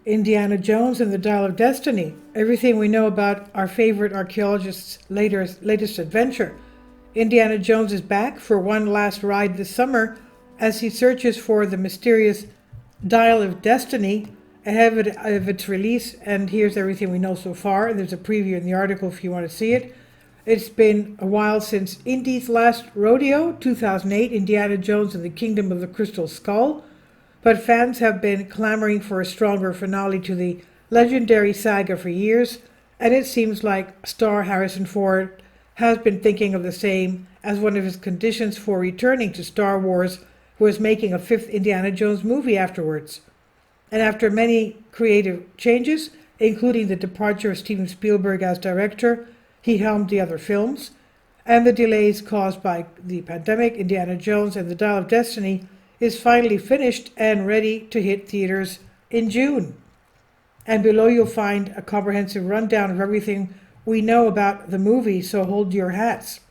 Indiana Jones and the Dial of Destiny. Everything we know about our favorite archaeologist's latest adventure. Indiana Jones is back for one last ride this summer as he searches for the mysterious Dial of Destiny ahead of its release. And here's everything we know so far. There's a preview in the article if you want to see it. It's been a while since Indy's last rodeo, 2008, Indiana Jones and the Kingdom of the Crystal Skull. But fans have been clamoring for a stronger finale to the legendary saga for years, and it seems like star Harrison Ford has been thinking of the same as one of his conditions for returning to Star Wars, who is making a fifth Indiana Jones movie afterwards. And after many creative changes, including the departure of Steven Spielberg as director, he helmed the other films, and the delays caused by the pandemic, Indiana Jones and the Dial of Destiny is finally finished and ready to hit theaters in June. And below you'll find a comprehensive rundown of everything we know about the movie, so hold your hats.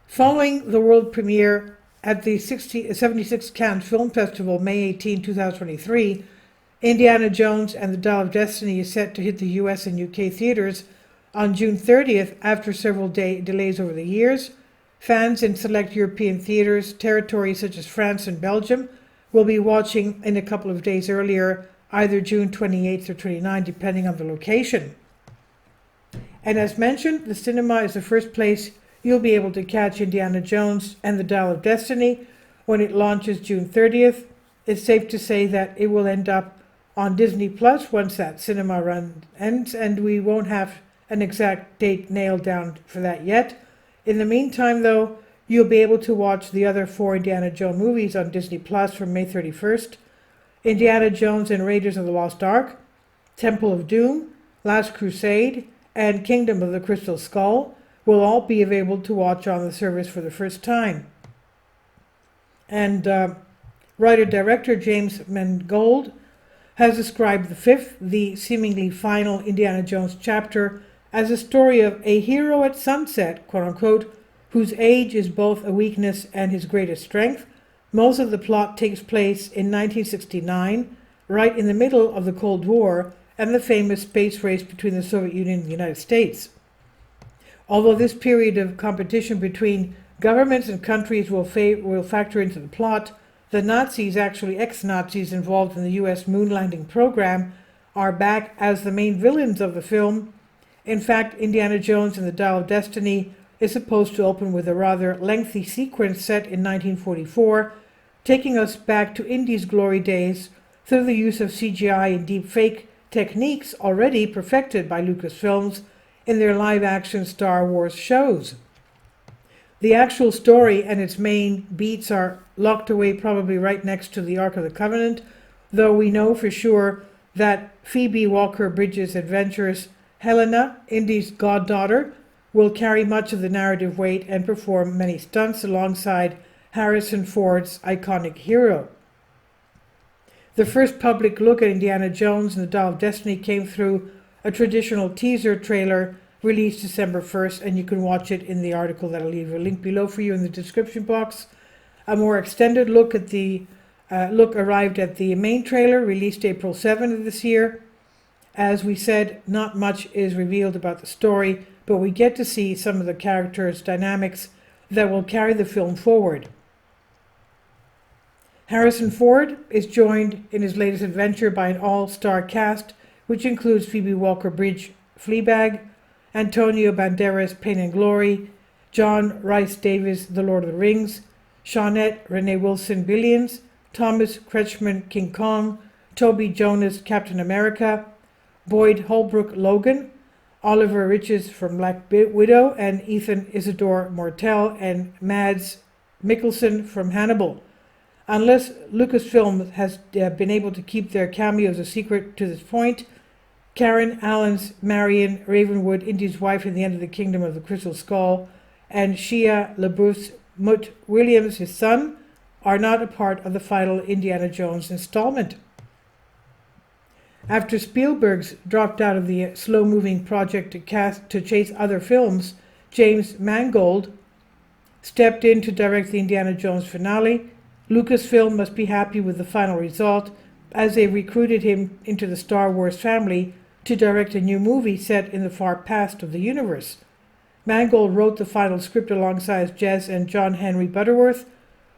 Following the world premiere at the 76th Cannes Film Festival, May 18, 2023, Indiana Jones and the Dial of Destiny is set to hit the US and UK theaters on June 30th after several delays over the years. Fans in select European theaters, territories such as France and Belgium, will be watching in a couple of days earlier, either June 28th or 29th, depending on the location. And as mentioned, the cinema is the first place you'll be able to catch Indiana Jones and the Dial of Destiny when it launches June 30th. It's safe to say that it will end up on Disney Plus once that cinema run ends, and we won't have an exact date nailed down for that yet. In the meantime, though, you'll be able to watch the other 4 Indiana Jones movies on Disney Plus from May 31st. Indiana Jones and Raiders of the Lost Ark, Temple of Doom, Last Crusade, and Kingdom of the Crystal Skull will all be available to watch on the service for the first time. And writer-director James Mangold has described the fifth, the seemingly final Indiana Jones chapter, as a story of a hero at sunset, quote-unquote, whose age is both a weakness and his greatest strength. Most of the plot takes place in 1969, right in the middle of the Cold War and the famous space race between the Soviet Union and the United States. Although this period of competition between governments and countries will factor into the plot, the Nazis, actually ex-Nazis involved in the US moon landing program, are back as the main villains of the film. In fact, Indiana Jones and the Dial of Destiny is supposed to open with a rather lengthy sequence set in 1944, taking us back to Indy's glory days through the use of CGI and deepfake techniques already perfected by Lucasfilms in their live-action Star Wars shows. The actual story and its main beats are locked away probably right next to the Ark of the Covenant, though we know for sure that Phoebe Walker-Bridges' adventures, Helena, Indy's goddaughter, will carry much of the narrative weight and perform many stunts alongside Harrison Ford's iconic hero. The first public look at Indiana Jones and the Dial of Destiny came through a traditional teaser trailer released December 1st, and you can watch it in the article that I'll leave a link below for you in the description box. A more extended look at the arrived at the main trailer, released April 7th of this year. As we said, not much is revealed about the story, but we get to see some of the characters' dynamics that will carry the film forward. Harrison Ford is joined in his latest adventure by an all-star cast, which includes Phoebe Walker-Bridge, Fleabag, Antonio Banderas, Pain and Glory, John Rhys Davies, The Lord of the Rings, Shawnette Renee Wilson, Billions, Thomas Kretschmann, King Kong, Toby Jonas, Captain America, Boyd Holbrook, Logan, Oliver Riches from Black Widow, and Ethan Isidore Mortel and Mads Mikkelsen from Hannibal. Unless Lucasfilm has been able to keep their cameos a secret to this point, Karen Allen's Marion Ravenwood, Indy's wife in the End of the Kingdom of the Crystal Skull, and Shia LaBeouf's Mutt Williams, his son, are not a part of the final Indiana Jones installment. After Spielberg's dropped out of the slow-moving project to chase other films, James Mangold stepped in to direct the Indiana Jones finale. Lucasfilm must be happy with the final result, as they recruited him into the Star Wars family to direct a new movie set in the far past of the universe. Mangold wrote the final script alongside Jez and John Henry Butterworth,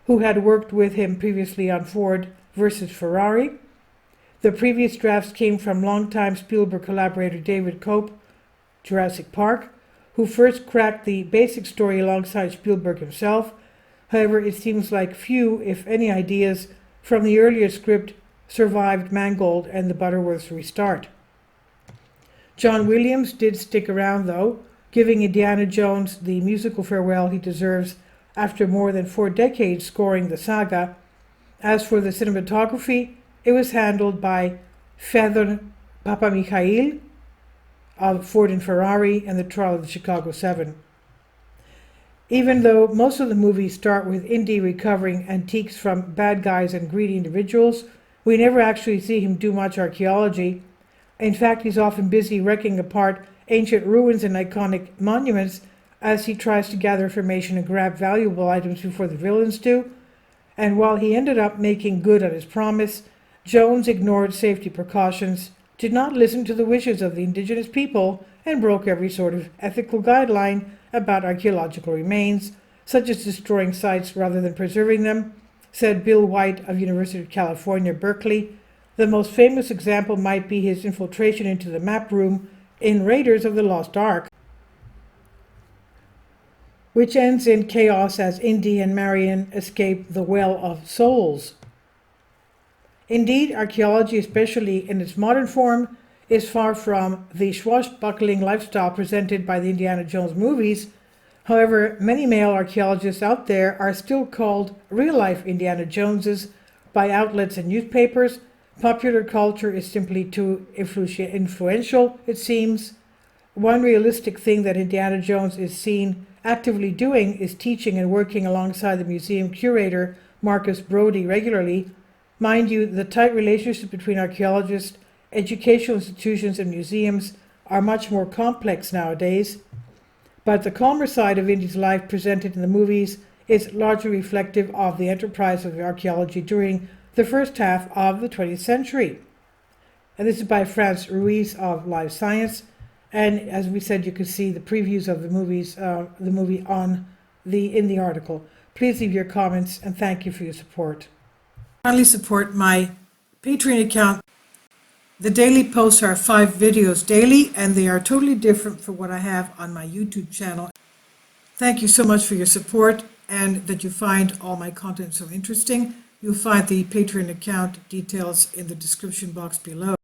who had worked with him previously on Ford versus Ferrari. The previous drafts came from longtime Spielberg collaborator David Koepp, Jurassic Park, who first cracked the basic story alongside Spielberg himself. However, it seems like few, if any, ideas from the earlier script survived Mangold and the Butterworths' restart. John Williams did stick around, though, giving Indiana Jones the musical farewell he deserves after more than 4 decades scoring the saga. As for the cinematography, it was handled by Fedor Papamikhail of Ford and Ferrari and the Trial of the Chicago 7. Even though most of the movies start with Indy recovering antiques from bad guys and greedy individuals, we never actually see him do much archaeology. In fact, he's often busy wrecking apart ancient ruins and iconic monuments as he tries to gather information and grab valuable items before the villains do. And while he ended up making good on his promise, Jones ignored safety precautions, did not listen to the wishes of the indigenous people, and broke every sort of ethical guideline about archaeological remains, such as destroying sites rather than preserving them, said Bill White of University of California, Berkeley. The most famous example might be his infiltration into the map room in Raiders of the Lost Ark, which ends in chaos as Indy and Marion escape the Well of Souls. Indeed, archaeology, especially in its modern form, is far from the swashbuckling lifestyle presented by the Indiana Jones movies. However, many male archaeologists out there are still called real-life Indiana Joneses by outlets and newspapers. Popular culture is simply too influential, it seems. One realistic thing that Indiana Jones is seen actively doing is teaching and working alongside the museum curator Marcus Brody regularly. Mind you, the tight relationship between archaeologists, educational institutions, and museums are much more complex nowadays. But the calmer side of Indy's life presented in the movies is largely reflective of the enterprise of archaeology during the first half of the 20th century. And this is by Franz Ruiz of Live Science. And as we said, you can see the previews of the movie in the article. Please leave your comments, and thank you for your support. Finally, support my Patreon account. The daily posts are 5 videos daily, and they are totally different from what I have on my YouTube channel. Thank you so much for your support and that you find all my content so interesting. You'll find the Patreon account details in the description box below.